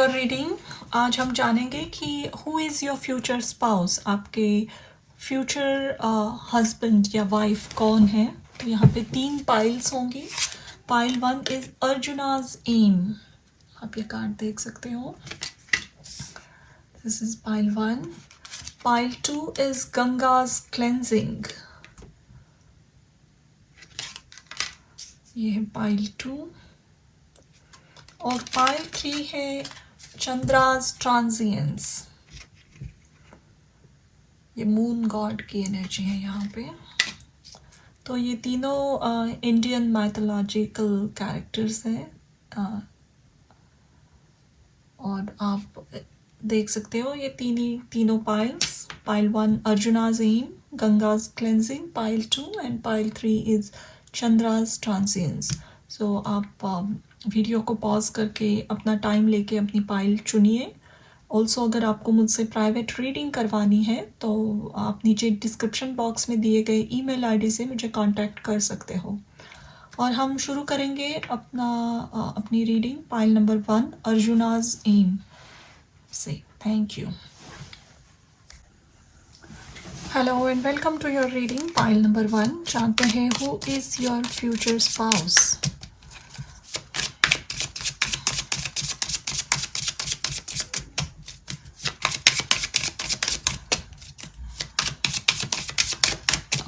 Your reading. आज हम जानेंगे कि who is your future spouse, आपके फ्यूचर हस्बैंड या वाइफ कौन है। तो यहाँ पे 3 पाइल्स होंगी। पाइल 1 इज अर्जुनाज एम, आप ये कार्ड देख सकते हो। This is pile 1। Pile 2 is Ganga's cleansing, ये है पाइल 2। और पाइल 3 है चंद्राज ट्रांजिएंस, ये मून गॉड की एनर्जी है यहाँ पे। तो ये तीनों इंडियन माइथोलॉजिकल कैरेक्टर्स हैं। और आप देख सकते हो ये तीनों piles. Pile 1 Arjuna's aim, Ganga's cleansing, pile 2 and pile 3 is Chandra's transience. So आप वीडियो को पॉज करके अपना टाइम लेके अपनी पाइल चुनिए। ऑल्सो अगर आपको मुझसे प्राइवेट रीडिंग करवानी है तो आप नीचे डिस्क्रिप्शन बॉक्स में दिए गए ईमेल आईडी से मुझे कांटेक्ट कर सकते हो। और हम शुरू करेंगे अपनी reading pile number 1 Arjuna's aim से। Thank you. Hello and welcome to your reading pile number 1। जानते हैं who is your future spouse.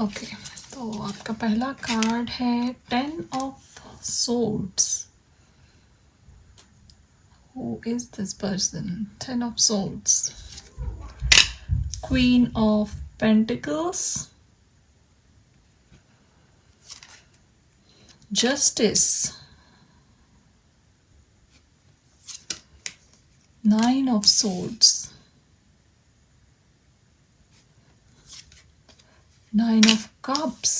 Okay, तो आपका पहला कार्ड है 10 of swords। Who is this person? 10 of swords, Queen of Pentacles, Justice, 9 of swords, 9 of cups,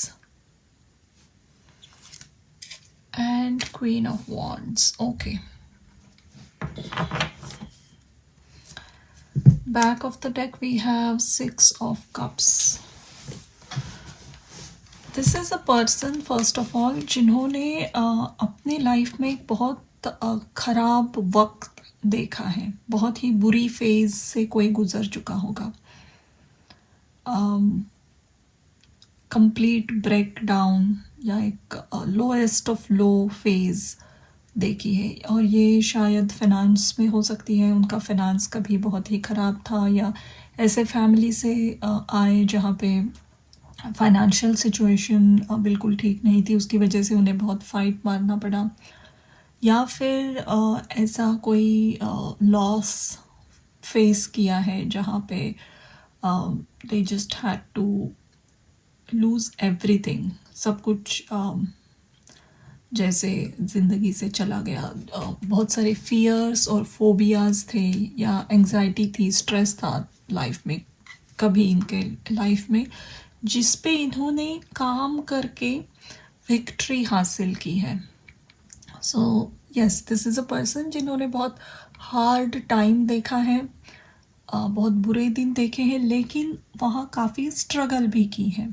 and Queen of Wands. Okay. Back of the deck we have 6 of cups. This is a person first of all जिन्होंने अपने life में एक बहुत खराब वक्त देखा है, बहुत ही बुरी फेज से कोई गुजर चुका होगा। कंप्लीट ब्रेक डाउन या एक लोएस्ट ऑफ लो फेज देखी है। और ये शायद फाइनेंस में हो सकती है, उनका फाइनेंस कभी बहुत ही ख़राब था, या ऐसे फैमिली से आए जहाँ पे फाइनेंशियल सिचुएशन बिल्कुल ठीक नहीं थी, उसकी वजह से उन्हें बहुत फाइट मारना पड़ा। या फिर ऐसा कोई लॉस फेस किया है जहाँ पे they just had to lose everything, सब कुछ जैसे ज़िंदगी से चला गया। बहुत सारे फियर्स और फोबियाज़ थे या एंजाइटी थी, स्ट्रेस था लाइफ में कभी इनके लाइफ में, जिस पे इन्होंने काम करके विक्ट्री हासिल की है। So yes, this is a person जिन्होंने बहुत हार्ड टाइम देखा है, बहुत बुरे दिन देखे हैं, लेकिन वहाँ काफ़ी स्ट्रगल भी की है।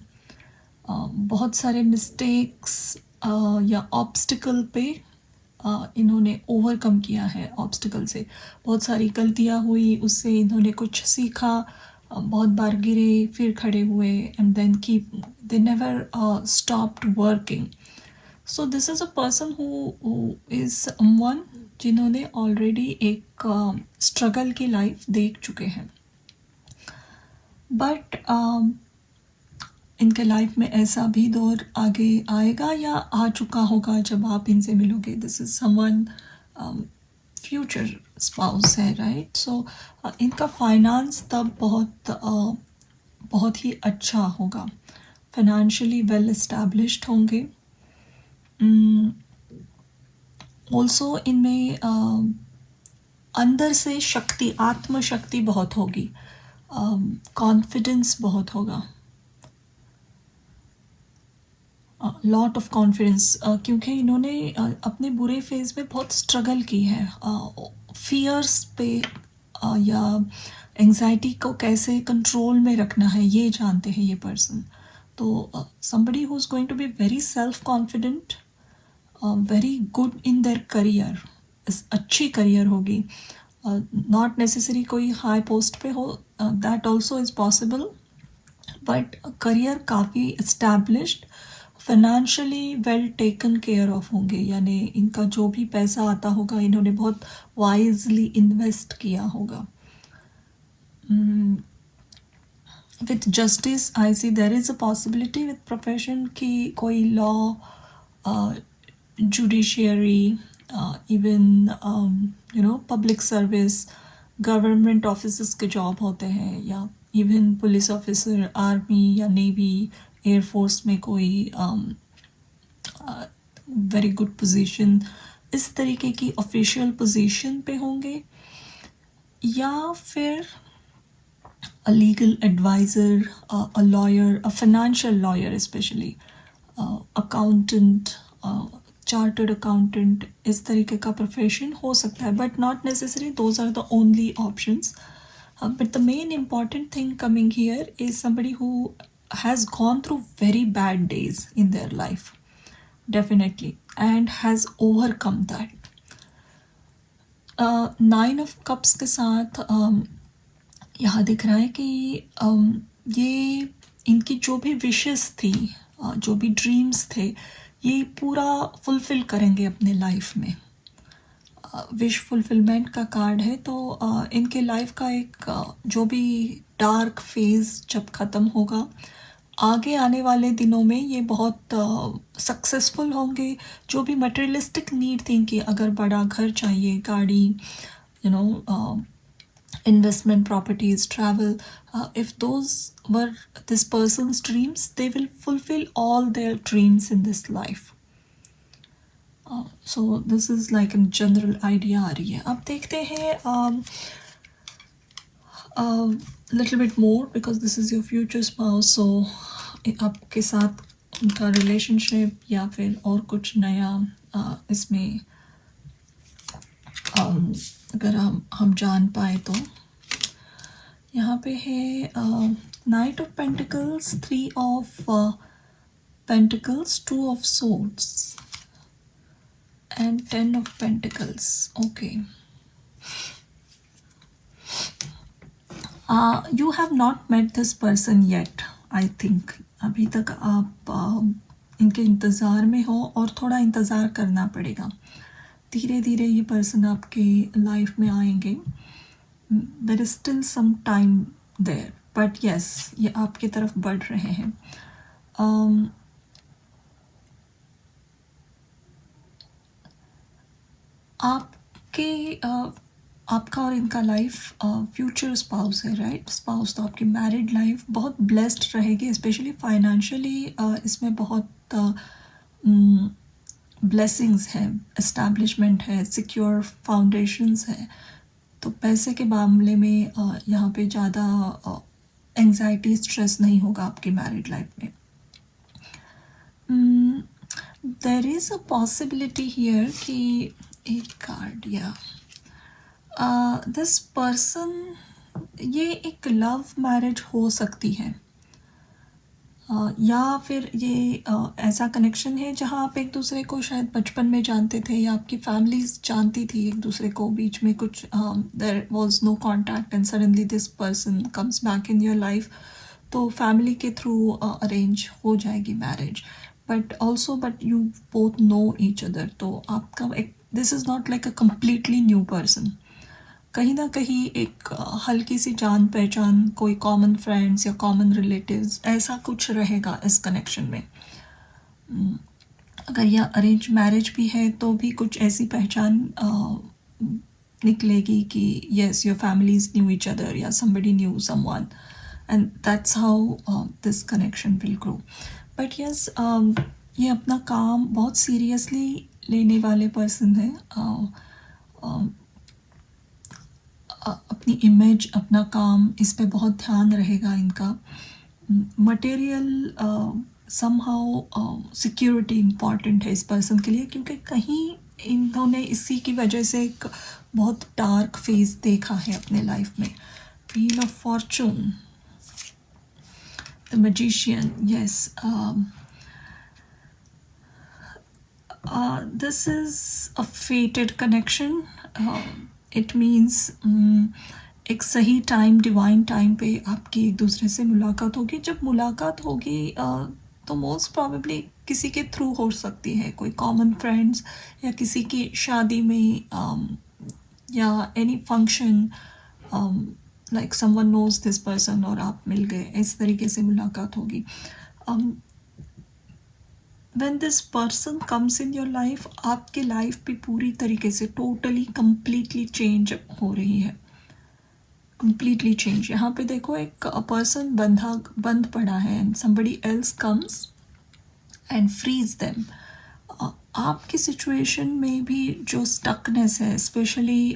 बहुत सारे मिस्टेक्स या ऑब्स्टिकल पे इन्होंने ओवरकम किया है। ऑब्स्टिकल से बहुत सारी गलतियाँ हुई, उससे इन्होंने कुछ सीखा, बहुत बार गिरे फिर खड़े हुए, and then they never stopped working. So this is a person who is someone जिन्होंने ऑलरेडी एक स्ट्रगल की लाइफ देख चुके हैं। बट इनके लाइफ में ऐसा भी दौर आगे आएगा या आ चुका होगा जब आप इनसे मिलोगे। This is someone future spouse है, राइट। सो इनका फाइनेंस तब बहुत ही अच्छा होगा, फाइनेंशियली वेल एस्टैब्लिश्ड होंगे। ऑल्सो इनमें अंदर से शक्ति, आत्मशक्ति बहुत होगी, कॉन्फिडेंस बहुत होगा, लॉट ऑफ कॉन्फिडेंस, क्योंकि इन्होंने अपने बुरे फेज में बहुत स्ट्रगल की है। फियर्स पे या एंजाइटी को कैसे कंट्रोल में रखना है ये जानते हैं ये पर्सन। तो somebody who's going to be very self confident, very good in their career, अच्छी करियर होगी, नॉट नेसेसरी कोई हाई पोस्ट पे हो, that also is possible, but career काफ़ी established, financially well taken care of होंगे, यानी इनका जो भी पैसा आता होगा इन्होंने बहुत वाइजली इन्वेस्ट किया होगा. With justice I see there is a possibility with profession कि कोई law, judiciary, even public service, government office के जॉब होते हैं, या इवन पुलिस ऑफिसर, आर्मी या नेवी, एयरफोर्स में कोई वेरी गुड पोजीशन, इस तरीके की ऑफिशियल पोजीशन पे होंगे, या फिर a legal advisor, a lawyer, a financial lawyer especially, accountant, chartered accountant, इस तरीके का profession हो सकता है, but not necessary those are the only options. But the main important thing coming here is somebody who has gone through very bad days in their life, definitely, and has overcome that. Nine of Cups के साथ यहाँ दिख रहा है कि ये इनकी जो भी विशेस थी, जो भी ड्रीम्स थे, ये पूरा फुलफ़िल करेंगे अपने लाइफ में. विश फुलफिलमेंट का कार्ड है, तो इनके लाइफ का एक जो भी डार्क फेज़ जब ख़त्म होगा, आगे आने वाले दिनों में ये बहुत सक्सेसफुल होंगे. जो भी मटेरियलिस्टिक नीड थी इनकी, अगर बड़ा घर चाहिए, गाड़ी, investment properties, travel, if those were this person's dreams, they will fulfill all their dreams in this life. So this is like a general idea आ रही है. अब देखते हैं little bit more, because this is your future spouse, so आपके साथ उनका relationship या फिर और कुछ नया इसमें अगर हम जान पाए तो. यहाँ पे है knight of pentacles, 3 of pentacles, 2 of swords and 10 of pentacles. Okay, you have not met this person yet. I think अभी तक आप इनके इंतज़ार में हो, और थोड़ा इंतज़ार करना पड़ेगा. धीरे धीरे ये पर्सन आपके लाइफ में आएंगे. There is still some time there, but yes, ये आपकी तरफ बढ़ रहे हैं. आपका और इनका लाइफ फ्यूचर स्पाउस है, राइट? स्पाउस तो आपकी मैरिड लाइफ बहुत ब्लेस्ड रहेगी, स्पेशली फाइनेंशियली इसमें बहुत ब्लेसिंग्स हैं, एस्टैब्लिशमेंट है, सिक्योर फाउंडेशंस है. तो पैसे के मामले में यहाँ पे ज़्यादा एंजाइटी, स्ट्रेस नहीं होगा आपकी मैरिड लाइफ में. देर इज़ अ पॉसिबिलिटी हियर कि एक कार्ड, या दिस पर्सन, ये एक लव मैरिज हो सकती है, या फिर ये ऐसा कनेक्शन है जहाँ आप एक दूसरे को शायद बचपन में जानते थे, या आपकी फैमिलीज जानती थी एक दूसरे को, बीच में कुछ there was no contact and suddenly this person comes back in your life. तो फैमिली के थ्रू अरेंज हो जाएगी marriage, but you both know each other. तो आपका एक, this is not like a completely new person. कहीं ना कहीं एक हल्की सी जान पहचान, कोई कॉमन फ्रेंड्स या कॉमन रिलेटिव्स, ऐसा कुछ रहेगा इस कनेक्शन में. अगर यह अरेंज मैरिज भी है तो भी कुछ ऐसी पहचान निकलेगी कि yes, your families knew each other, या somebody new someone, and that's how this connection will grow. But yes, ये अपना काम बहुत सीरियसली लेने वाले पर्सन है. अपनी इमेज, अपना काम, इस पे बहुत ध्यान रहेगा इनका. मटेरियल समहाउ सिक्योरिटी इम्पॉर्टेंट है इस पर्सन के लिए, क्योंकि कहीं इन्होंने इसी की वजह से एक बहुत डार्क फेज देखा है अपने लाइफ में. Wheel of Fortune, the magician, yes, this is a fated connection. It means एक सही टाइम, डिवाइन टाइम पे आपकी एक दूसरे से मुलाकात होगी. जब मुलाकात होगी तो मोस्ट प्रॉबेबली किसी के थ्रू हो सकती है, कोई कॉमन फ्रेंड्स या किसी की शादी में, या any function, like someone knows this person और आप मिल गए, इस तरीके से मुलाकात होगी. when this person comes in your life, आपके लाइफ भी पूरी तरीके से टोटली कम्प्लीटली चेंज हो रही है. Completely change. यहाँ पे देखो एक पर्सन बंद पड़ा है and somebody else comes and frees them. आपकी सिचुएशन में भी जो स्टकनेस है, स्पेशली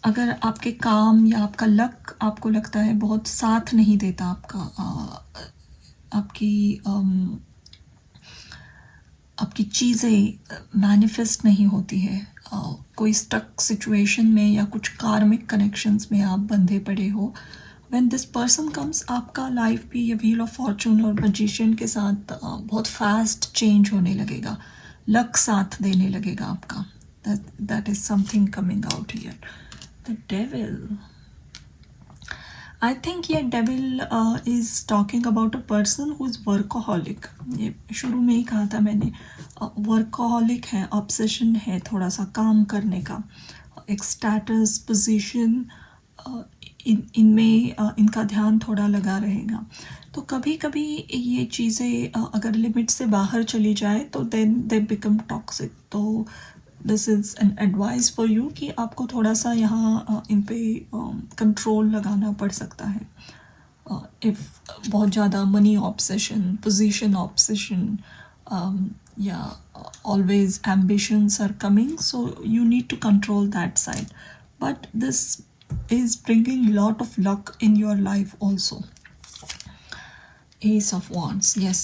अगर आपके काम या आपका लक आपको लगता है बहुत साथ नहीं देता, आपकी चीज़ें मैनिफेस्ट नहीं होती है, कोई स्टक सिचुएशन में या कुछ कार्मिक कनेक्शंस में आप बंधे पड़े हो, व्हेन दिस पर्सन कम्स, आपका लाइफ भी ये व्हील ऑफ फॉर्चून और मैजिशियन के साथ बहुत फास्ट चेंज होने लगेगा, लक साथ देने लगेगा आपका. That is something coming out here. The devil, I think ये devil is talking about a person who is workaholic. ये शुरू में ही कहा था मैंने, वर्कोहॉलिक है, ऑब्सेशन है थोड़ा सा काम करने का, एक स्टेटस पोजीशन, इनमें इनका ध्यान थोड़ा लगा रहेगा. तो कभी कभी ये चीज़ें अगर लिमिट से बाहर चली जाए तो देन दे बिकम टॉक्सिक. तो this is an advice for you कि आपको थोड़ा सा यहाँ इन पे कंट्रोल लगाना पड़ सकता है. इफ़ बहुत ज़्यादा मनी ऑब्सेशन, पोजीशन ऑब्सेशन, या always ambitions are coming, so you need to control that side. But this is bringing lot of luck in your life also. Ace of Wands, yes.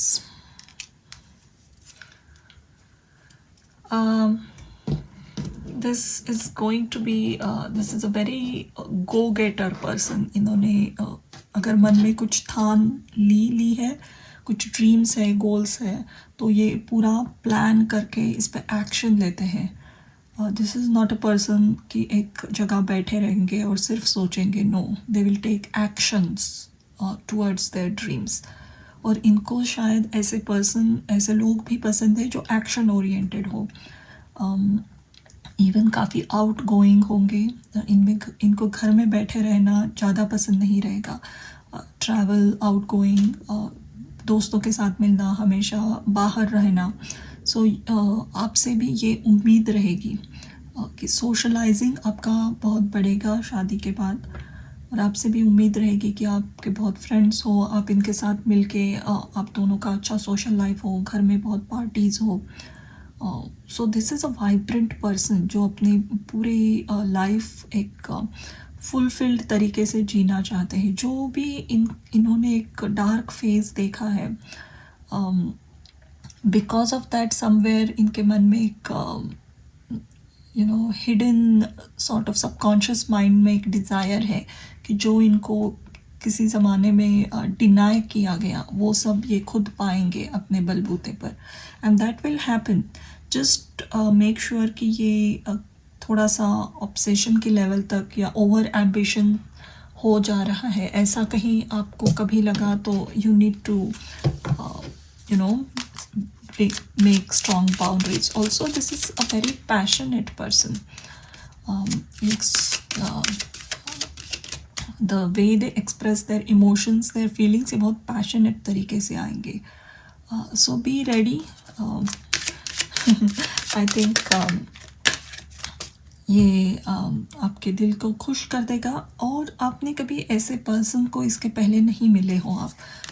This is going to be this is a very go-getter person. इन्होंने अगर मन में कुछ ठान ली है, कुछ dreams है, goals है, तो ये पूरा प्लान करके इस पे एक्शन लेते हैं. This is not a person कि एक जगह बैठे रहेंगे और सिर्फ सोचेंगे. No, they will take actions towards their dreams. और इनको शायद ऐसे पर्सन, ऐसे लोग भी पसंद है जो एक्शन ओरिएंटेड हो. इवन काफ़ी आउट गोइंग होंगे. इनको घर में बैठे रहना ज़्यादा पसंद नहीं रहेगा. ट्रैवल, आउट गोइंग, दोस्तों के साथ मिलना, हमेशा बाहर रहना. सो आपसे भी ये उम्मीद रहेगी कि सोशलाइजिंग आपका बहुत बढ़ेगा शादी के बाद. और आपसे भी उम्मीद रहेगी कि आपके बहुत फ्रेंड्स हो, आप इनके साथ मिलके आप दोनों का अच्छा सोशल लाइफ हो, घर में बहुत पार्टीज़ हो. सो this is a vibrant person जो अपनी पूरी लाइफ एक फुलफिल्ड तरीके से जीना चाहते हैं. जो भी इन्होंने एक डार्क फेज देखा है, बिकॉज ऑफ दैट समवेयर इनके मन में एक hidden sort of subconscious mind में एक डिज़ायर है कि जो इनको किसी ज़माने में डिनाई किया गया, वो सब ये खुद पाएंगे अपने बलबूते पर. And that will happen. Just make sure कि ये थोड़ा सा ऑब्सेशन के लेवल तक या ओवर एम्बिशन हो जा रहा है, ऐसा कहीं आपको कभी लगा तो you need to make strong boundaries. Also, this is a very passionate person. The way they express their emotions, their feelings, ये बहुत passionate तरीके से आएंगे. So be ready. I think ये आपके दिल को खुश कर देगा. और आपने कभी ऐसे पर्सन को इसके पहले नहीं मिले हो आप,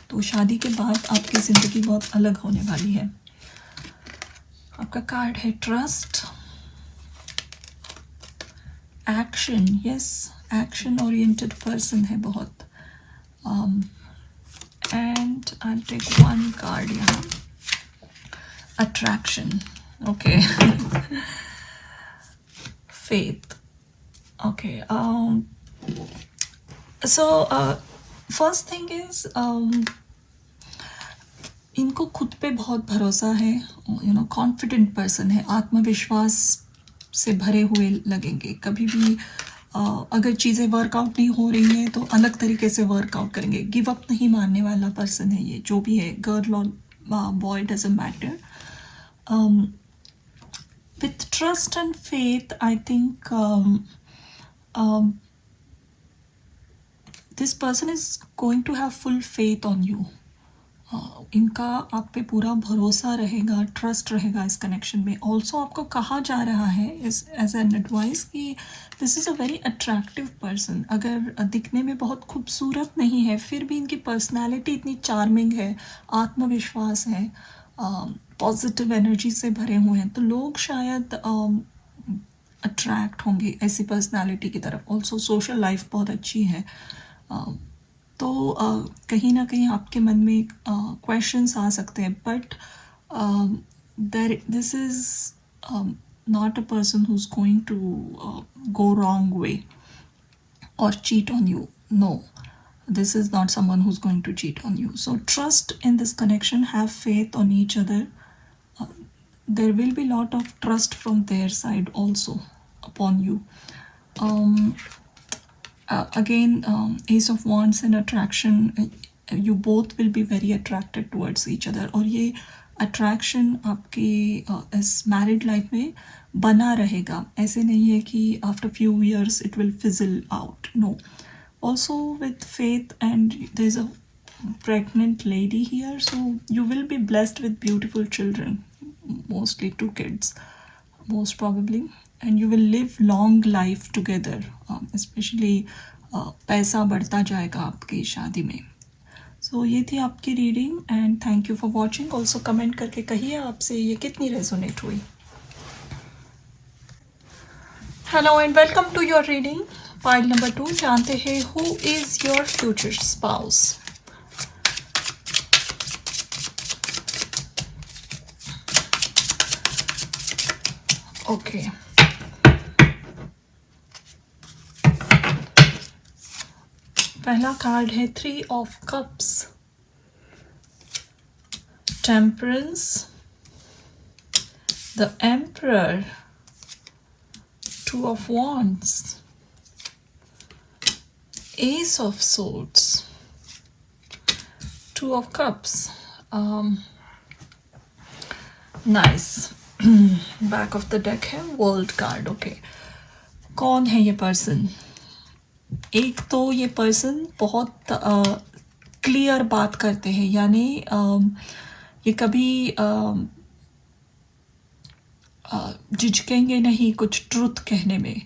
तो शादी के बाद आपकी ज़िंदगी बहुत अलग होने वाली है. आपका कार्ड है trust, action. Yes, action oriented person है बहुत. And I take one card यहाँ, attraction. Okay. faith. Okay. So first thing is इनको खुद पे बहुत भरोसा है. कॉन्फिडेंट पर्सन है, आत्मविश्वास से भरे हुए लगेंगे। कभी भी अगर चीज़ें वर्कआउट नहीं हो रही हैं तो अलग तरीके से वर्कआउट करेंगे। गिव अप नहीं मानने वाला पर्सन है ये, जो भी है, गर्ल और boy, doesn't matter. With trust and faith I think this person is going to have full faith on you. इनका आप पे पूरा भरोसा रहेगा, ट्रस्ट रहेगा इस कनेक्शन में। ऑल्सो आपको कहा जा रहा है इस एज एन एडवाइस कि this is a very attractive person. अगर दिखने में बहुत खूबसूरत नहीं है फिर भी इनकी पर्सनैलिटी इतनी चार्मिंग है, आत्मविश्वास है, पॉजिटिव एनर्जी से भरे हुए हैं, तो लोग शायद अट्रैक्ट होंगे ऐसी पर्सनैलिटी की तरफ। ऑल्सो सोशल लाइफ बहुत अच्छी है। तो कहीं ना कहीं आपके मन में क्वेश्चंस आ सकते हैं, but this is not a person who is going to go wrong way or cheat on you. No, this is not someone who's going to cheat on you. So trust in this connection, have faith on each other. There will be lot of trust from their side also upon you. Again, Ace of Wands and attraction, you both will be very attracted towards each other, और ये attraction आपके इस married life में बना रहेगा। ऐसे नहीं है कि after few years it will fizzle out, no. Also with faith and there is a pregnant lady here, so you will be blessed with beautiful children, mostly 2 kids most probably, and you will live long life together, especially पैसा बढ़ता जाएगा आपकी शादी में। सो ये थी आपकी reading and thank you for watching. Also comment करके कहिए आपसे ये कितनी रेजोनेट हुई। Hello and welcome to your reading pile number 2। जानते हैं who is your future spouse. Okay, पहला कार्ड है 3 of cups, temperance, the emperor, 2 of Wands, Ace of Swords, 2 of Cups. Nice. Back of the deck है world card. Okay, कौन है ये person? एक तो ये पर्सन बहुत क्लियर बात करते हैं, यानी ये कभी झिझकेंगे नहीं कुछ ट्रुथ कहने में।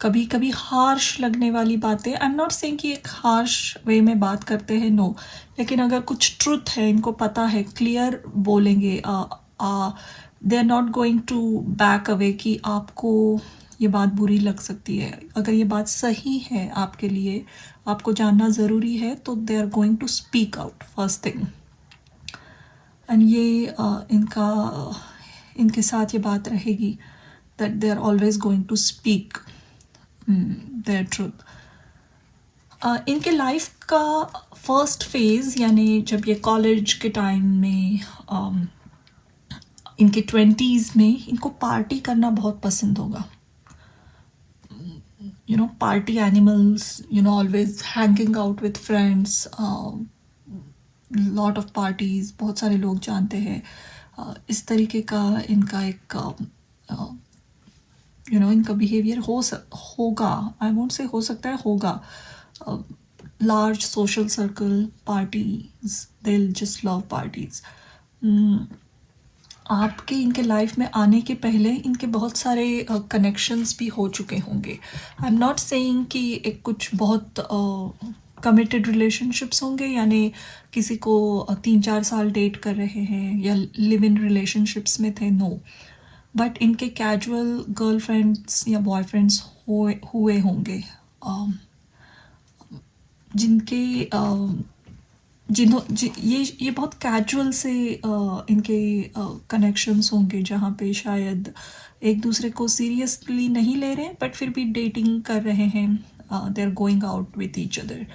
कभी कभी हार्श लगने वाली बातें, आई एम नॉट सेइंग कि एक हार्श वे में बात करते हैं, नो, लेकिन अगर कुछ ट्रुथ है, इनको पता है, क्लियर बोलेंगे। They are not going to back away कि आपको ये बात बुरी लग सकती है। अगर ये बात सही है आपके लिए, आपको जानना ज़रूरी है, तो they are going to speak out first thing. And ये इनके साथ ये बात रहेगी that they are always going to speak their truth. इनके लाइफ का फर्स्ट फेज, यानी जब ये कॉलेज के टाइम में, इनके 20s में, इनको पार्टी करना बहुत पसंद होगा। You know, party animals, you know, always hanging out with friends, lot of parties, बहुत सारे लोग जानते हैं। इस तरीके का इनका एक यू नो इनका बिहेवियर होगा, आई वोंट से हो सकता है, होगा। Large social circle, parties, they will just love parties. आपके इनके लाइफ में आने के पहले इनके बहुत सारे कनेक्शंस भी हो चुके होंगे। आई एम नॉट सेइंग कि एक कुछ बहुत कमिटेड रिलेशनशिप्स होंगे, यानी किसी को 3-4 साल डेट कर रहे हैं या लिव इन रिलेशनशिप्स में थे, नो, बट इनके कैजुअल गर्लफ्रेंड्स या बॉयफ्रेंड्स हुए होंगे, जिनके ये बहुत कैजुअल से इनके कनेक्शंस होंगे, जहाँ पे शायद एक दूसरे को सीरियसली नहीं ले रहे बट फिर भी डेटिंग कर रहे हैं, they are going out with each other.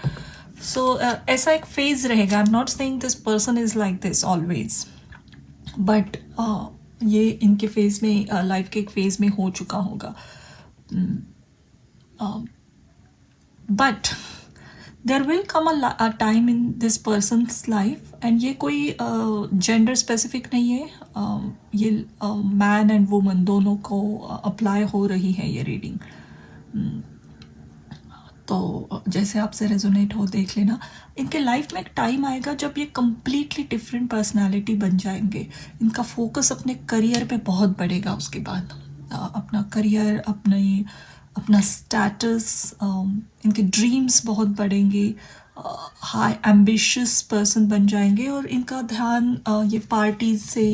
So ऐसा एक फेज रहेगा। I am not saying this person is like this always, but ये इनके फेज में, लाइफ के एक फेज में हो चुका होगा. But there will come a time in this person's life, and ये कोई जेंडर स्पेसिफिक नहीं है. ये मैन एंड वुमन दोनों को अप्लाई हो रही है ये रीडिंग. तो जैसे आपसे रेजोनेट हो देख लेना. इनके लाइफ में एक टाइम आएगा जब ये कम्प्लीटली डिफरेंट पर्सनालिटी बन जाएंगे. इनका फोकस अपने करियर पे बहुत बढ़ेगा उसके बाद. अपना करियर, अपना स्टेटस, इनके ड्रीम्स बहुत बढ़ेंगे. हाई एम्बिशियस पर्सन बन जाएंगे, और इनका ध्यान ये पार्टीज से,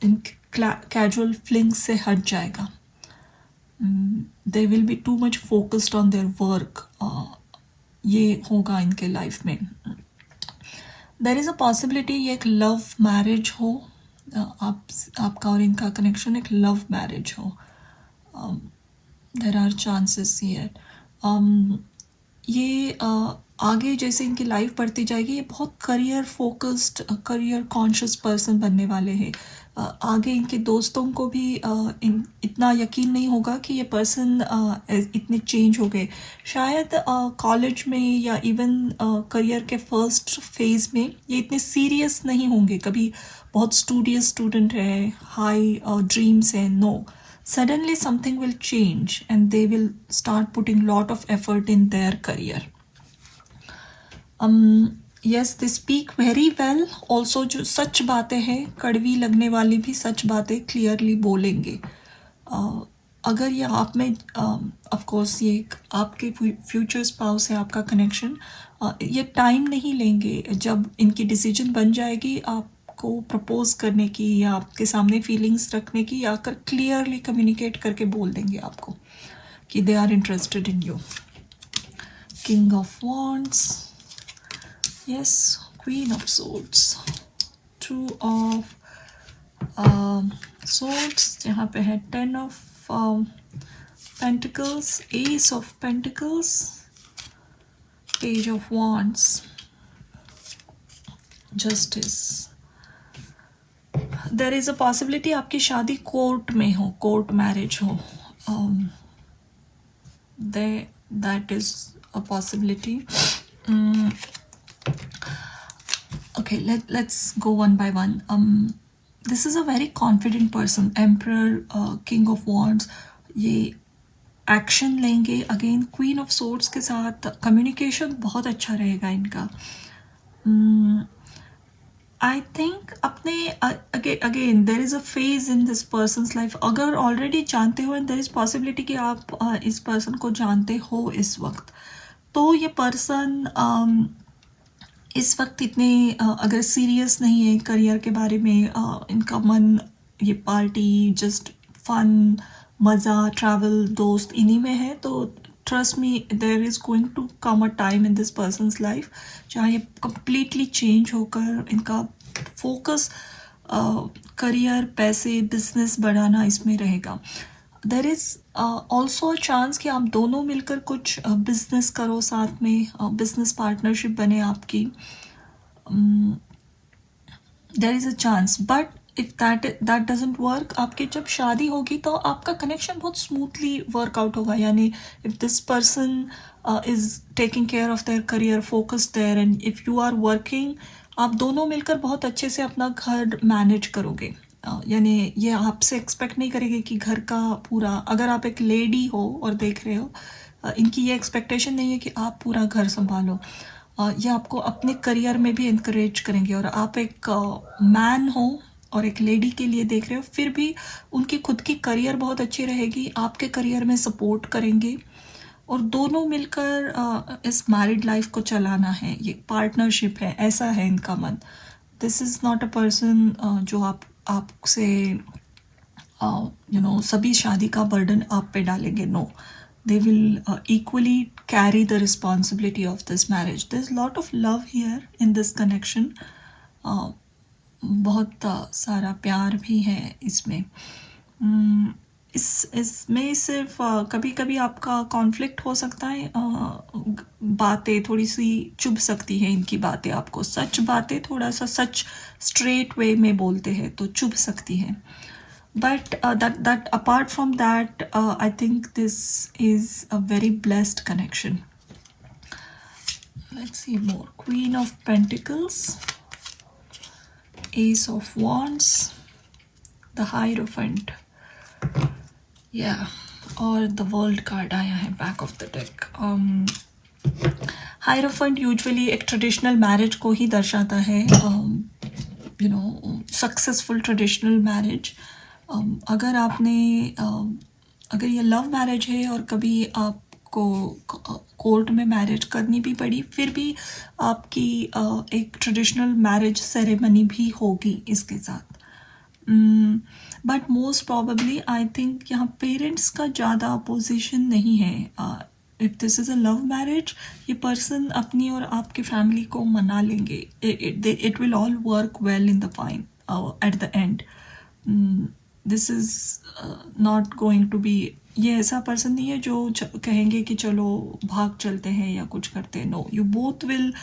इन कैजुअल फ्लिंग्स से हट जाएगा. They will be too much focused on their work. ये होगा इनके लाइफ में. देर इज़ अ पॉसिबिलिटी ये एक लव मैरिज हो. आपका और इनका कनेक्शन एक लव मैरिज हो. There are chances here. ये आगे जैसे इनकी लाइफ बढ़ती जाएगी, ये बहुत career focused, career conscious person बनने वाले हैं. आगे इनके दोस्तों को भी इतना यकीन नहीं होगा कि ये पर्सन इतने चेंज हो गए. शायद कॉलेज में या इवन करियर के फर्स्ट फेज में ये इतने सीरियस नहीं होंगे. कभी बहुत स्टूडियस स्टूडेंट है, हाई ड्रीम्स है. No, suddenly something will change and they will start putting lot of effort in their career. Yes, they speak very well also. जो सच बातें हैं, कड़वी लगने वाली भी सच बातें क्लियरली बोलेंगे. अगर ये आप में, ऑफ कोर्स ये आपके फ्यूचर स्पाउस है, आपका कनेक्शन, ये टाइम नहीं लेंगे. जब इनकी डिसीजन बन जाएगी आपको प्रपोज करने की या आपके सामने फीलिंग्स रखने की, या कर क्लियरली कम्युनिकेट करके बोल देंगे आपको कि they are interested in you. King of wands, yes, queen of swords, two of swords, यहाँ पे है 10 of Pentacles, Ace of Pentacles, Page of Wands, Justice. There is a possibility आपकी शादी कोर्ट में हो, कोर्ट मैरिज हो. That is a possibility. Okay, let's go one by one. This is a very confident person. Emperor, King of Wands. ये action लेंगे. Again queen of swords के साथ communication बहुत अच्छा रहेगा इनका. आई थिंक अपने again there is a phase in this person's life. अगर ऑलरेडी जानते हो, एंड देर इज़ पॉसिबिलिटी कि आप इस पर्सन को जानते हो इस वक्त, तो ये पर्सन इस वक्त इतने अगर सीरियस नहीं है करियर के बारे में. इनका मन ये पार्टी, जस्ट फन, मज़ा, ट्रैवल, दोस्त, इन्हीं में है. तो trust me, there is going to come a time in this person's life जहाँ ये कम्प्लीटली चेंज होकर इनका फोकस करियर, पैसे, बिजनेस बढ़ाना इसमें रहेगा. There is also a chance कि आप दोनों मिलकर कुछ बिजनेस करो साथ में, बिजनेस पार्टनरशिप बने आपकी. देर is a chance. But if that doesn't work, आपकी जब शादी होगी तो आपका कनेक्शन बहुत स्मूथली वर्कआउट होगा. यानी if this person is taking care of their career, focused there, and if you are working, आप दोनों मिलकर बहुत अच्छे से अपना घर मैनेज करोगे. यानी ये आपसे एक्सपेक्ट नहीं करेगी कि घर का पूरा, अगर आप एक लेडी हो और देख रहे हो, इनकी ये एक्सपेक्टेशन नहीं है कि आप पूरा घर संभालो. ये आपको अपने करियर में भी इनकरेज करेंगे. और आप एक मैन हो और एक लेडी के लिए देख रहे हो, फिर भी उनकी खुद की करियर बहुत अच्छी रहेगी, आपके करियर में सपोर्ट करेंगे, और दोनों मिलकर इस मैरिड लाइफ को चलाना है. ये पार्टनरशिप है, ऐसा है इनका मन. This is not a person जो आपसे सभी शादी का बर्डन आप पे डालेंगे. No, they will equally carry the responsibility of this marriage. There's a lot of love here in this connection. बहुत सारा प्यार भी है इसमें. इसमें सिर्फ कभी कभी आपका कॉन्फ्लिक्ट हो सकता है, बातें थोड़ी सी चुभ सकती हैं, इनकी बातें आपको, सच बातें थोड़ा सा सच स्ट्रेट वे में बोलते हैं तो चुभ सकती हैं, but that apart from that, I think this is a very blessed connection. Let's see more. Queen of Pentacles, Ace of Wands, the Hierophant, yeah, और द वर्ल्ड कार्ड आया है back of the deck. Hierophant usually एक traditional marriage को ही दर्शाता है, successful traditional marriage. अगर आपने अगर ये लव मैरिज है और कभी आपको कोर्ट में मैरिज करनी भी पड़ी, फिर भी आपकी एक ट्रेडिशनल मैरिज सेरेमनी भी होगी इसके साथ. But most probably I think यहाँ पेरेंट्स का ज़्यादा अपोजिशन नहीं है. If this is a love marriage, ये पर्सन अपनी और आपकी फैमिली को मना लेंगे. It will all work well in the fine at the end. This is not going to be, ये ऐसा पर्सन नहीं है जो कहेंगे कि चलो भाग चलते हैं या कुछ करते हैं. No, you both will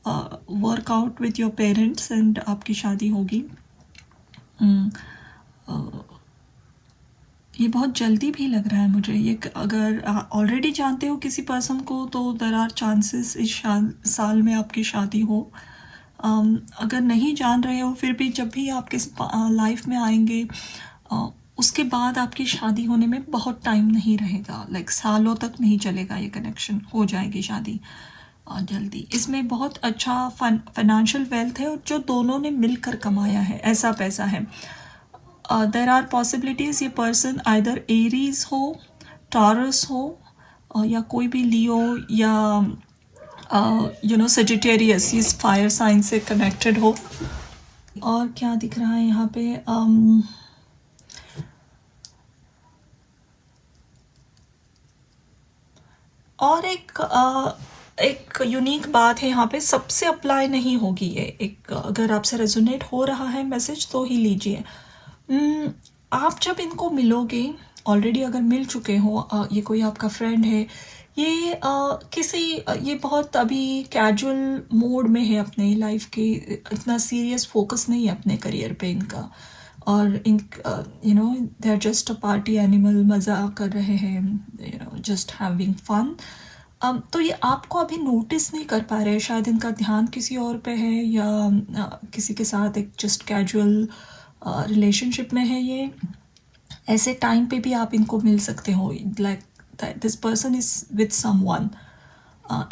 work out with your parents and आपकी शादी होगी. ये बहुत जल्दी भी लग रहा है मुझे. ये अगर ऑलरेडी जानते हो किसी पर्सन को तो देयर आर चांसेस इस साल में आपकी शादी हो. अगर नहीं जान रहे हो, फिर भी जब भी आपके लाइफ में आएंगे, उसके बाद आपकी शादी होने में बहुत टाइम नहीं रहेगा. लाइक सालों तक नहीं चलेगा ये कनेक्शन, हो जाएगी शादी जल्दी. इसमें बहुत अच्छा फाइनेंशियल वेल्थ है और जो दोनों ने मिलकर कमाया है, ऐसा पैसा है. देर आर पॉसिबिलिटीज़ ये पर्सन आइदर एरीज हो, टॉरस हो, या कोई भी लियो या सेजिटेरियस, इस फायर साइन से कनेक्टेड हो. और क्या दिख रहा है यहाँ पे? और एक यूनिक बात है यहाँ पे, सबसे अप्लाई नहीं होगी ये. एक अगर आपसे रेजोनेट हो रहा है मैसेज तो ही लीजिए. आप जब इनको मिलोगे, ऑलरेडी अगर मिल चुके हो, ये कोई आपका फ्रेंड है, ये ये बहुत अभी कैजुअल मोड में है अपने लाइफ के, इतना सीरियस फोकस नहीं है अपने करियर पे इनका. और they are just a party animal, मज़ा कर रहे हैं, जस्ट हैविंग फन. तो ये आपको अभी नोटिस नहीं कर पा रहे, शायद इनका ध्यान किसी और पे है, या किसी के साथ एक जस्ट कैजुअल रिलेशनशिप में है. ये ऐसे टाइम पे भी आप इनको मिल सकते हो. Like this person is with someone,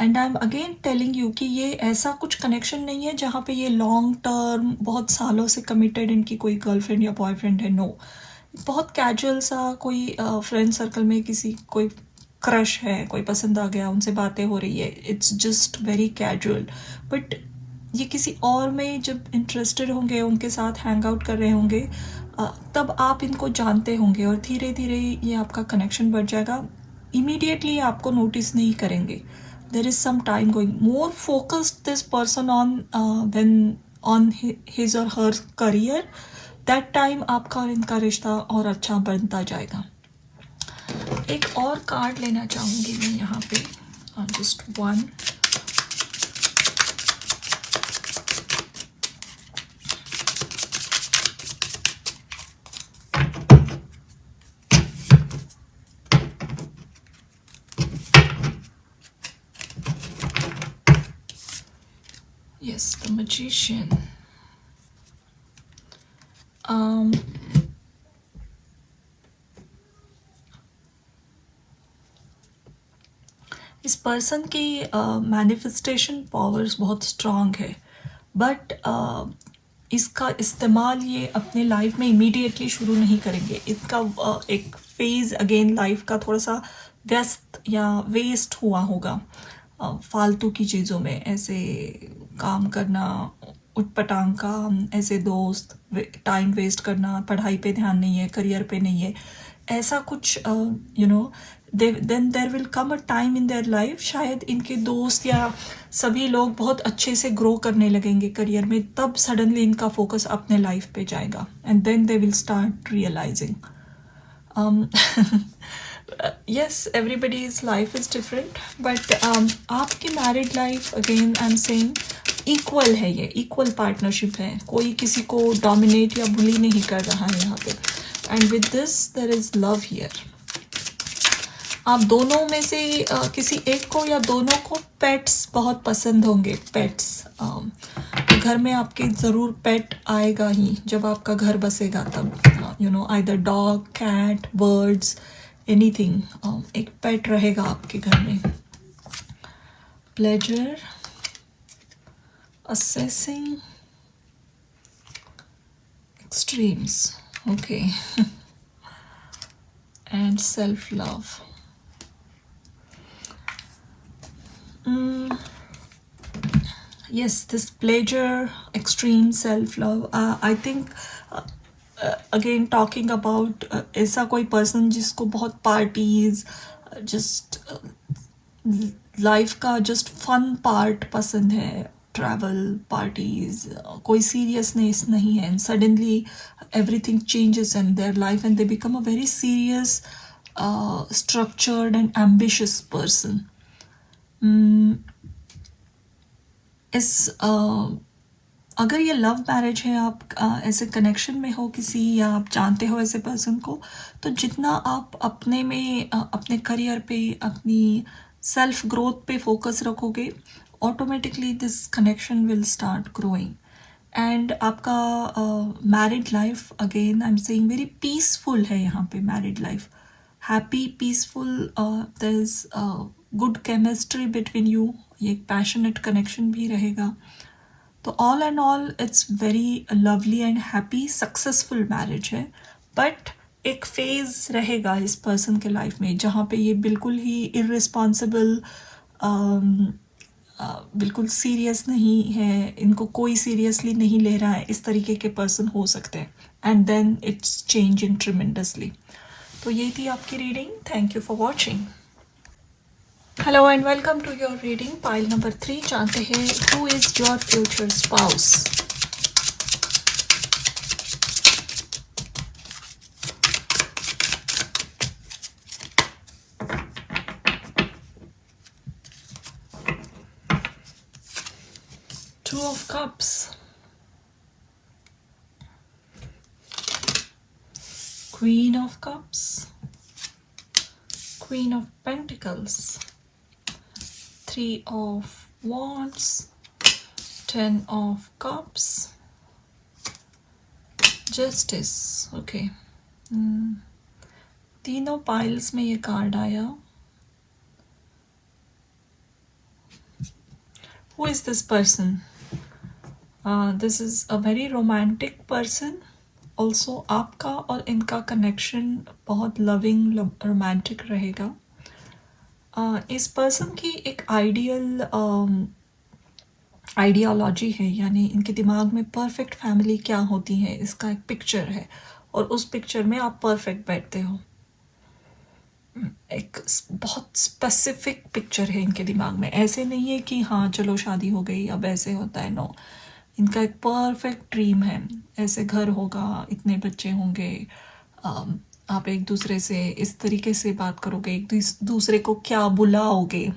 and I am again telling you कि ये ऐसा कुछ कनेक्शन नहीं है जहाँ पे ये लॉन्ग टर्म बहुत सालों से कमिटेड इनकी कोई गर्लफ्रेंड या बॉयफ्रेंड है. नो, बहुत कैजुअल सा कोई फ्रेंड सर्कल में किसी कोई क्रश है, कोई पसंद आ गया, उनसे बातें हो रही है. It's just very casual. But ये किसी और में जब इंटरेस्टेड होंगे, उनके साथ हैंग आउट कर रहे होंगे, तब आप इनको जानते होंगे और धीरे धीरे ये आपका कनेक्शन बढ़ जाएगा. इमीडिएटली आपको नोटिस नहीं करेंगे. There is some time going. More focused this person on his और हर करियर. दैट टाइम आपका और इनका रिश्ता और अच्छा बनता जाएगा. एक और कार्ड लेना चाहूँगी मैं यहाँ पे, just one. Yes, the Magician. इस पर्सन की मैनिफेस्टेशन पावर्स बहुत स्ट्रांग है, बट इसका इस्तेमाल ये अपने लाइफ में इमीडिएटली शुरू नहीं करेंगे. इनका एक फेज़ अगेन लाइफ का थोड़ा सा व्यस्त या वेस्ट हुआ होगा फालतू की चीज़ों में, ऐसे काम करना, उटपटांग काम, ऐसे दोस्त, टाइम वेस्ट करना, पढ़ाई पे ध्यान नहीं है, करियर पे नहीं है, ऐसा कुछ. Then there will come a time in their life, शायद इनके दोस्त या सभी लोग बहुत अच्छे से ग्रो करने लगेंगे करियर में, तब सडनली इनका फोकस अपने लाइफ पे जाएगा, and then they will start realising. um, yes, everybody's life is different, but आपकी married life again I am saying equal है, ये इक्वल पार्टनरशिप है, कोई किसी को डोमिनेट या बुली नहीं कर रहा है यहाँ पे. And with this there is love here. आप दोनों में से किसी एक को या दोनों को पेट्स बहुत पसंद होंगे. पेट्स घर में आपके ज़रूर पेट आएगा ही जब आपका घर बसेगा तब. You know either dog, cat, birds, anything. एक पेट रहेगा आपके घर में. Pleasure, assessing, extremes, okay. And self-love. Yes, this pleasure, extreme self-love, I think again talking about ऐसा कोई person जिसको बहुत parties, just लाइफ का जस्ट फन पार्ट पसंद है, ट्रैवल, पार्टीज, कोई सीरियसनेस नहीं है, and suddenly everything changes in their life and they become a very serious, structured and ambitious person. इस अगर ये लव मैरिज है, आप ऐसे कनेक्शन में हो किसी, या आप जानते हो ऐसे पर्सन को, तो जितना आप अपने में अपने करियर पे, अपनी सेल्फ ग्रोथ पे फोकस रखोगे, automatically this connection will start growing. And आपका married life again I am saying very peaceful है यहाँ पे. Married life happy, peaceful, there is good chemistry between you. ये पैशनेट कनेक्शन भी रहेगा. तो all and all it's very lovely and happy, successful marriage है. But एक phase रहेगा इस पर्सन के लाइफ में जहाँ पे ये बिल्कुल ही इर्रिस्पॉन्सिबल, बिल्कुल सीरियस नहीं है, इनको कोई सीरियसली नहीं ले रहा है, इस तरीके के पर्सन हो सकते हैं. And then it's change in tremendously. तो ये थी आपकी रीडिंग. Thank you for watching. Hello and welcome to your reading. Pile number 3 जानते हैं who is your future spouse. Two of Cups, Queen of Cups, Queen of Pentacles, Three of Wands, Ten of Cups, Justice. Okay. तीनों piles में ये card आया. Who is this person? This is a very romantic person. Also आपका और इनका connection बहुत loving, romantic रहेगा. इस पर्सन की एक आइडियोलॉजी है, यानी इनके दिमाग में परफेक्ट फैमिली क्या होती है इसका एक पिक्चर है, और उस पिक्चर में आप परफेक्ट बैठते हो. एक बहुत स्पेसिफिक पिक्चर है इनके दिमाग में. ऐसे नहीं है कि हाँ चलो शादी हो गई अब ऐसे होता है. नो, इनका एक परफेक्ट ड्रीम है. ऐसे घर होगा, इतने बच्चे होंगे, आप एक दूसरे से इस तरीके से बात करोगे, एक दूसरे को क्या बुलाओगे,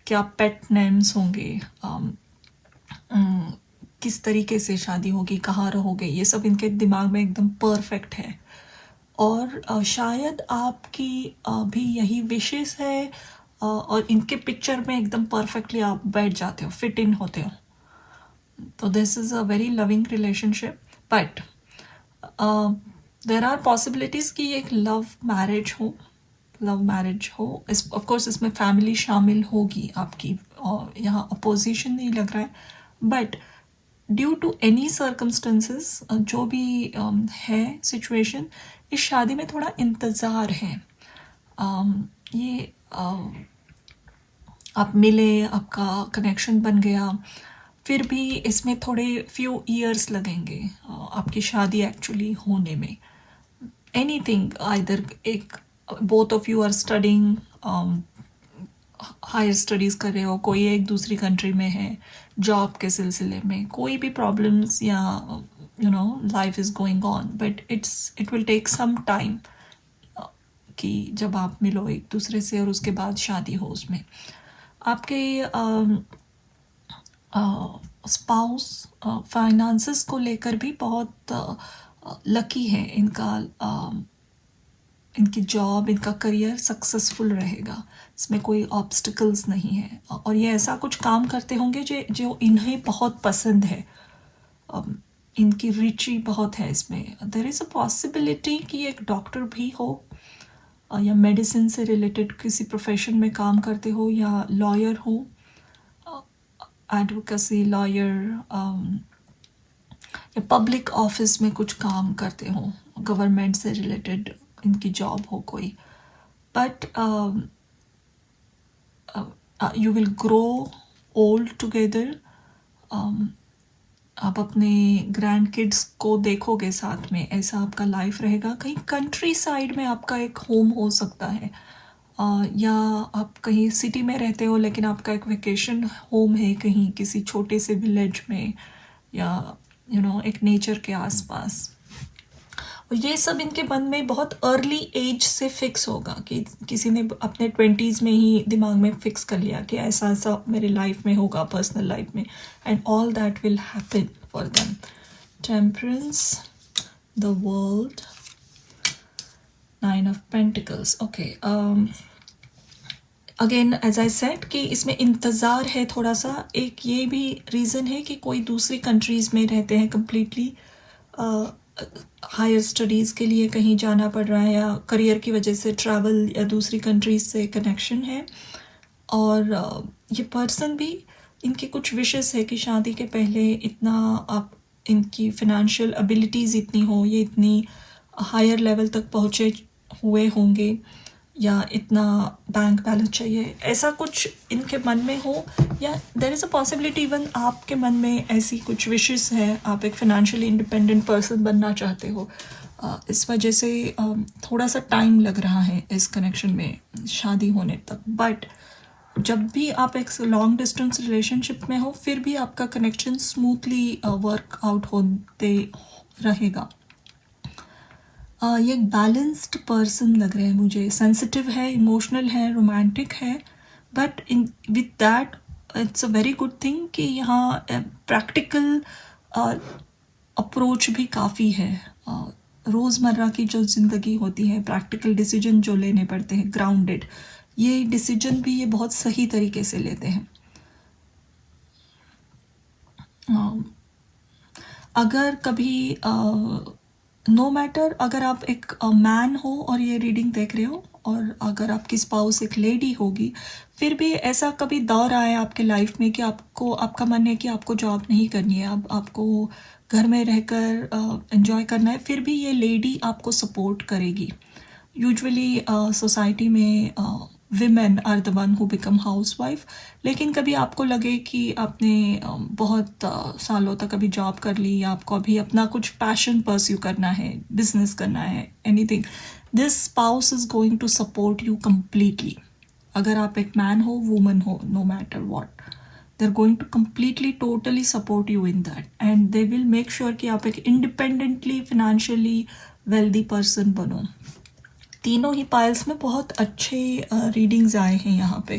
क्या पेट नेम्स होंगे, किस तरीके से शादी होगी, कहाँ रहोगे, ये सब इनके दिमाग में एकदम परफेक्ट है. और शायद आपकी भी यही विशेष है, और इनके पिक्चर में एकदम परफेक्टली आप बैठ जाते हो, फिट इन होते हो. तो this is a very loving relationship. But there are possibilities कि एक लव मैरिज हो. इस ऑफकोर्स इसमें फैमिली शामिल होगी आपकी, और यहाँ अपोजिशन नहीं लग रहा है. But due to any circumstances, जो भी है सिचुएशन, इस शादी में थोड़ा इंतज़ार है. ये आप मिले, आपका कनेक्शन बन गया, फिर भी इसमें थोड़े फ्यू ईयर्स लगेंगे आपकी शादी एक्चुअली होने में. एनीथिंग, आइदर एक both of you are studying, higher studies कर रहे हो, कोई एक दूसरी कंट्री में है, जॉब के सिलसिले में कोई भी प्रॉब्लम्स, या life is going on, but it will take some time. कि जब आप मिलो एक दूसरे से और उसके बाद शादी हो उसमें आपके स्पाउस फाइनेंसेस को लेकर भी बहुत लकी है इनका। इनकी जॉब इनका करियर सक्सेसफुल रहेगा, इसमें कोई ऑब्स्टिकल्स नहीं है और ये ऐसा कुछ काम करते होंगे जो जो इन्हें बहुत पसंद है। इनकी रुचि बहुत है इसमें। देयर इज़ अ पॉसिबिलिटी कि एक डॉक्टर भी हो या मेडिसिन से रिलेटेड किसी प्रोफेशन में काम करते हो या लॉयर हो, एडवोकेसी लॉयर या पब्लिक ऑफिस में कुछ काम करते हो, गवर्नमेंट से रिलेटेड इनकी जॉब हो कोई। But you will grow old together. आप अपने ग्रैंड किड्स को देखोगे साथ में, ऐसा आपका लाइफ रहेगा। कहीं कंट्री साइड में आपका एक होम हो सकता है या आप कहीं सिटी में रहते हो लेकिन आपका एक वेकेशन होम है कहीं किसी छोटे से विलेज में या एक नेचर के आसपास। और ये सब इनके मन में बहुत अर्ली एज से फिक्स होगा कि किसी ने अपने 20s में ही दिमाग में फिक्स कर लिया कि ऐसा ऐसा मेरी लाइफ में होगा, पर्सनल लाइफ में, and all that will happen for them. Temperance, the world, 9 of pentacles. Okay, again as I said कि इसमें इंतज़ार है थोड़ा सा। एक ये भी रीज़न है कि कोई दूसरी कंट्रीज़ में रहते हैं कम्प्लीटली, हायर स्टडीज़ के लिए कहीं जाना पड़ रहा है या करियर की वजह से ट्रैवल या दूसरी कंट्रीज से कनेक्शन है। और ये पर्सन भी, इनकी कुछ विशेस है कि शादी के पहले इतना आप इनकी फिनेंशियल एबिलिटीज़ इतनी हो, ये इतनी हायर लेवल तक पहुँचे हुए होंगे या इतना बैंक बैलेंस चाहिए, ऐसा कुछ इनके मन में हो। या there is a possibility even आपके मन में ऐसी कुछ विशेस है, आप एक फिनेंशियली इंडिपेंडेंट पर्सन बनना चाहते हो। इस वजह से थोड़ा सा टाइम लग रहा है इस कनेक्शन में शादी होने तक। बट जब भी आप एक लॉन्ग डिस्टेंस रिलेशनशिप में हो फिर भी आपका कनेक्शन स्मूथली वर्क आउट होते रहेगा। ये एक बैलेंस्ड पर्सन लग रहे हैं मुझे, सेंसिटिव है, इमोशनल है, रोमांटिक है, but in with that it's a very good thing कि यहाँ प्रैक्टिकल अप्रोच भी काफ़ी है। रोज़मर्रा की जो ज़िंदगी होती है, प्रैक्टिकल डिसीजन जो लेने पड़ते हैं, ग्राउंडेड, ये डिसीजन भी ये बहुत सही तरीके से लेते हैं। अगर कभी नो मैटर अगर आप एक मैन हो और ये रीडिंग देख रहे हो और अगर आपकी स्पाउस एक लेडी होगी, फिर भी ऐसा कभी दौर आए आपके लाइफ में कि आपको, आपका मन है कि आपको जॉब नहीं करनी है, अब आपको घर में रहकर एंजॉय करना है, फिर भी ये लेडी आपको सपोर्ट करेगी। यूजुअली सोसाइटी में women are the one who become housewife, लेकिन कभी आपको लगे कि आपने बहुत सालों तक अभी जॉब कर ली या आपको अभी अपना कुछ पैशन परस्यू करना है, बिजनेस करना है, anything, this spouse is going to support you completely. अगर आप एक मैन हो, वुमन हो, no matter what, they are going to completely totally support you in that and they will make sure कि आप एक इंडिपेंडेंटली फिनेंशियली वेल्दी पर्सन बनो। तीनों ही पाइल्स में बहुत अच्छे रीडिंग्स आए हैं यहाँ पे।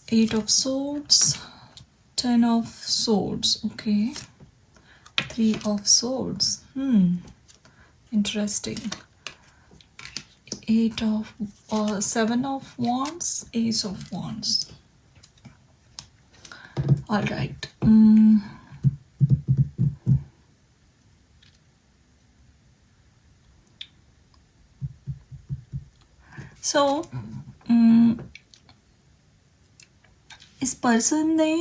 8 of swords, 10 of swords, okay, 3 of swords, interesting, 8 of 7 of wands, ace of wands. All right. So इस पर्सन ने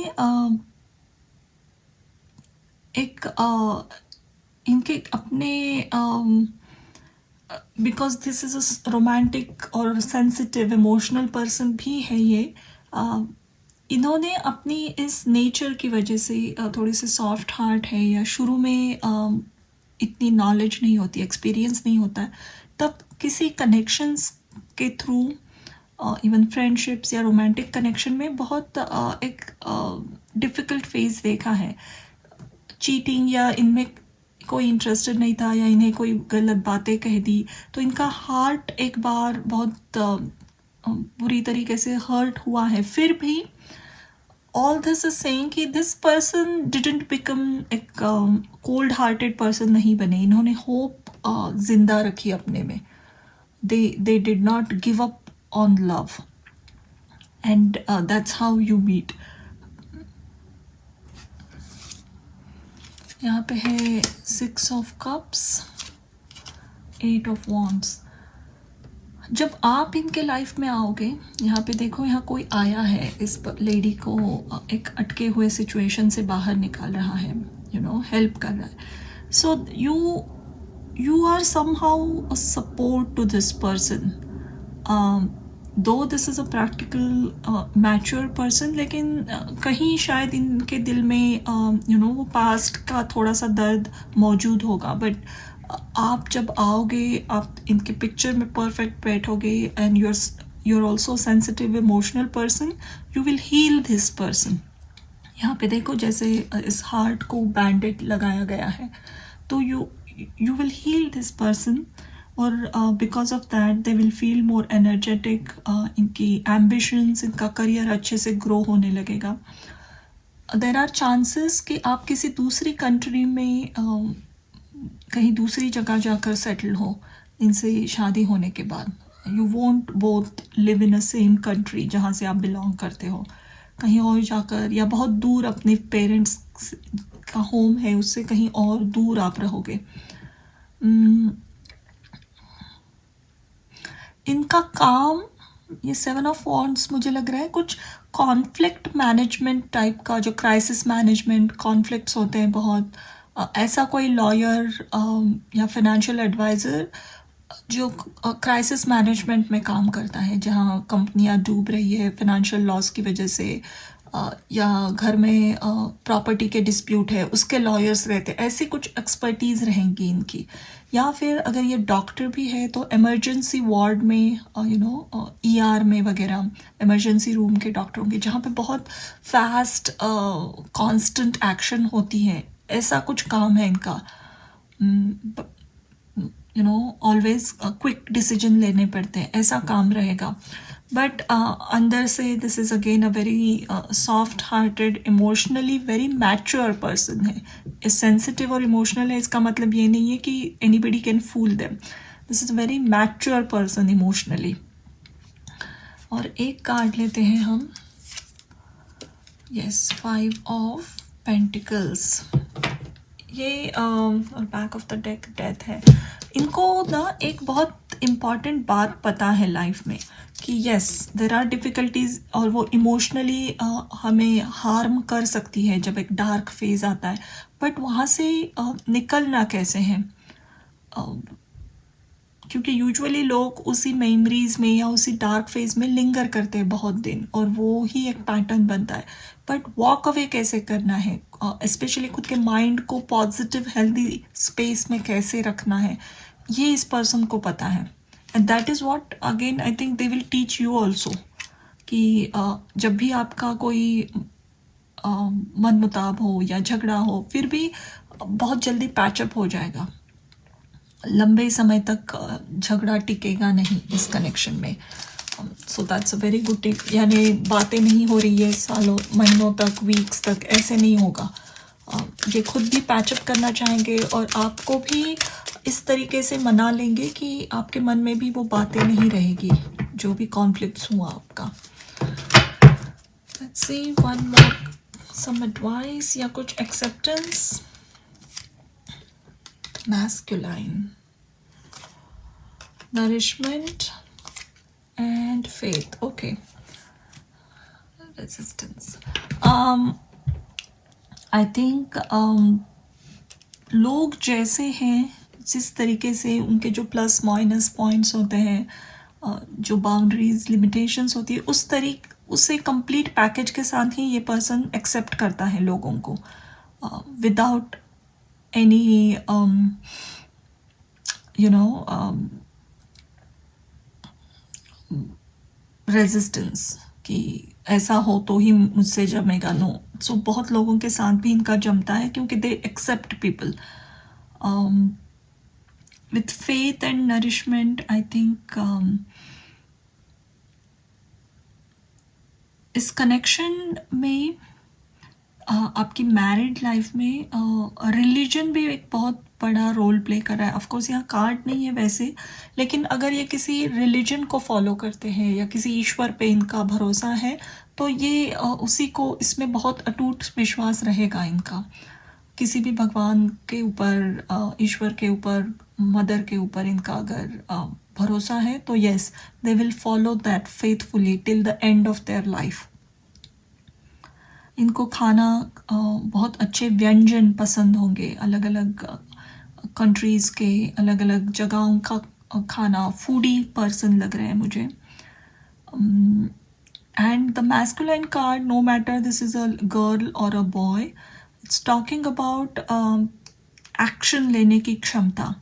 एक इनके अपने because this is a romantic और सेंसिटिव इमोशनल पर्सन भी है ये, इन्होंने अपनी इस नेचर की वजह से थोड़े से सॉफ्ट हार्ट है या शुरू में इतनी नॉलेज नहीं होती, एक्सपीरियंस नहीं होता है, तब किसी कनेक्शंस के थ्रू इवन फ्रेंडशिप्स या रोमांटिक कनेक्शन में बहुत एक डिफ़िकल्ट फेज़ देखा है, चीटिंग या इनमें कोई इंटरेस्टेड नहीं था या इन्हें कोई गलत बातें कह दी, तो इनका हार्ट एक बार बहुत बुरी तरीके से हर्ट हुआ है। फिर भी ऑल दिस इज सेइंग कि दिस पर्सन डिडंट बिकम एक कोल्ड हार्टेड पर्सन नहीं बने, इन्होंने होप जिंदा रखी अपने में। they did not give up on love, and that's how you meet. यहाँ पे है 6 of cups, 8 of wands। जब आप इनके लाइफ में आओगे, यहाँ पे देखो, यहाँ कोई आया है, इस लेडी को एक अटके हुए सिचुएशन से बाहर निकाल रहा है, हेल्प कर रहा है। सो you are somehow a support to this person, though this is a practical mature person, लेकिन कहीं शायद इनके दिल में वो पास्ट का थोड़ा सा दर्द मौजूद होगा। बट आप जब आओगे, आप इनके पिक्चर में परफेक्ट बैठोगे, and you're also sensitive emotional person, you will heal this person। यहाँ पे देखो, जैसे इस हार्ट को बैंडेड लगाया गया है, तो you will heal this person, और because of that they will feel more energetic, इनकी ambitions, इनका करियर अच्छे से ग्रो होने लगेगा। there are chances कि आप किसी दूसरी कंट्री में कहीं दूसरी जगह जाकर सेटल हो इनसे शादी होने के बाद। you won't both live in a same country जहाँ से आप बिलोंग करते हो, कहीं और जाकर, या बहुत दूर अपने पेरेंट्स का होम है उससे कहीं और दूर आप रहोगे। इनका काम, ये 7 ऑफ वॉन्ड्स मुझे लग रहा है कुछ कॉन्फ्लिक्ट मैनेजमेंट टाइप का, जो क्राइसिस मैनेजमेंट, कॉन्फ्लिक्ट्स होते हैं बहुत, ऐसा कोई लॉयर या फाइनेंशियल एडवाइज़र जो क्राइसिस मैनेजमेंट में काम करता है, जहाँ कंपनियां डूब रही है फाइनेंशियल लॉस की वजह से, या घर में प्रॉपर्टी के डिस्प्यूट है, उसके लॉयर्स रहते, ऐसी कुछ एक्सपर्टीज़ रहेंगी इनकी। या फिर अगर ये डॉक्टर भी है तो इमरजेंसी वार्ड में, ER में वगैरह, इमरजेंसी रूम के डॉक्टर होंगे जहाँ पे बहुत फास्ट कांस्टेंट एक्शन होती है, ऐसा कुछ काम है इनका। ऑलवेज क्विक डिसीजन लेने पड़ते हैं, ऐसा काम रहेगा। बट अंदर से this is again a very soft hearted, emotionally very mature person है। सेंसिटिव और इमोशनल है, इसका मतलब ये नहीं है कि anybody can fool them. This is a very mature person emotionally. और एक कार्ड लेते हैं हम, यस, 5 ऑफ पेंटिकल्स। ये और back of the deck death है। इनको ना एक बहुत इम्पॉर्टेंट बात पता है लाइफ में कि यस देर आर डिफ़िकल्टीज़, और वो इमोशनली हमें हार्म कर सकती है जब एक डार्क फेज़ आता है, बट वहाँ से निकलना कैसे है, क्योंकि यूजुअली लोग उसी मेमोरीज़ में या उसी डार्क फेज़ में लिंगर करते हैं बहुत दिन, और वो ही एक पैटर्न बनता है। बट वॉक अवे कैसे करना है, स्पेशली खुद के माइंड को पॉजिटिव हेल्दी स्पेस में कैसे रखना है, ये इस पर्सन को पता है। And that is what again I think they will teach you also, कि जब भी आपका कोई मन मुताब हो या झगड़ा हो, फिर भी बहुत जल्दी पैचअप हो जाएगा, लंबे समय तक झगड़ा टिकेगा नहीं इस कनेक्शन में। So that's a very good tip. यानी बातें नहीं हो रही है सालों महीनों तक, वीक्स तक, ऐसे नहीं होगा। ये खुद भी पैचअप करना चाहेंगे और आपको भी इस तरीके से मना लेंगे कि आपके मन में भी वो बातें नहीं रहेगी, जो भी कॉन्फ्लिक्ट्स हुआ आपका। Let's see one more, some advice या कुछ acceptance. masculine, nourishment and faith. Okay, resistance. I think लोग जैसे हैं, जिस तरीके से उनके जो प्लस माइनस पॉइंट्स होते हैं, जो बाउंड्रीज लिमिटेशंस होती है, उससे कंप्लीट पैकेज के साथ ही ये पर्सन एक्सेप्ट करता है लोगों को, विदाउट any रेजिस्टेंस कि ऐसा हो तो ही मुझसे जमेगा। नो, सो बहुत लोगों के साथ भी इनका जमता है क्योंकि they accept people. with faith and nourishment, I think इस कनेक्शन में आपकी मैरिड लाइफ में रिलीजन भी एक बहुत बड़ा रोल प्ले कर रहा है. ऑफ कोर्स यहाँ कार्ड नहीं है वैसे, लेकिन अगर ये किसी रिलीजन को फॉलो करते हैं या किसी ईश्वर पे इनका भरोसा है, तो ये उसी को, इसमें बहुत अटूट विश्वास रहेगा इनका. किसी भी भगवान के ऊपर, ईश्वर के ऊपर, मदर के ऊपर इनका अगर भरोसा है, तो yes, they will follow that faithfully till the end of their life. इनको खाना बहुत अच्छे व्यंजन पसंद होंगे, अलग अलग कंट्रीज़ के अलग अलग जगहों का खाना. फूडी पर्सन लग रहे हैं मुझे. And the masculine card, no matter this is a girl और a boy, it's talking about action लेने की क्षमता.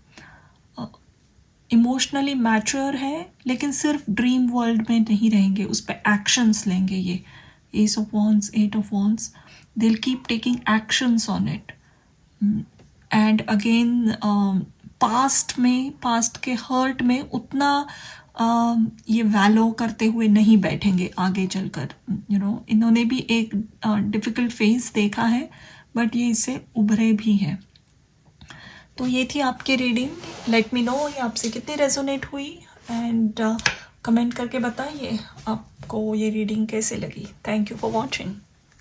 इमोशनली मैच्योर है, लेकिन सिर्फ ड्रीम वर्ल्ड में नहीं रहेंगे, उस पर एक्शंस लेंगे. ये Ace of Wands, Eight of Wands, they'll keep taking actions on it. And again, past के हर्ट में उतना ये वैलो करते हुए नहीं बैठेंगे आगे चलकर. इन्होंने भी एक डिफ़िकल्ट फेज देखा है, बट ये इससे उभरे भी हैं. तो ये थी आपकी रीडिंग. लेट मी नो ये आपसे कितनी रेजोनेट हुई, एंड कमेंट करके बताइए आपको ये रीडिंग कैसे लगी. Thank you for watching.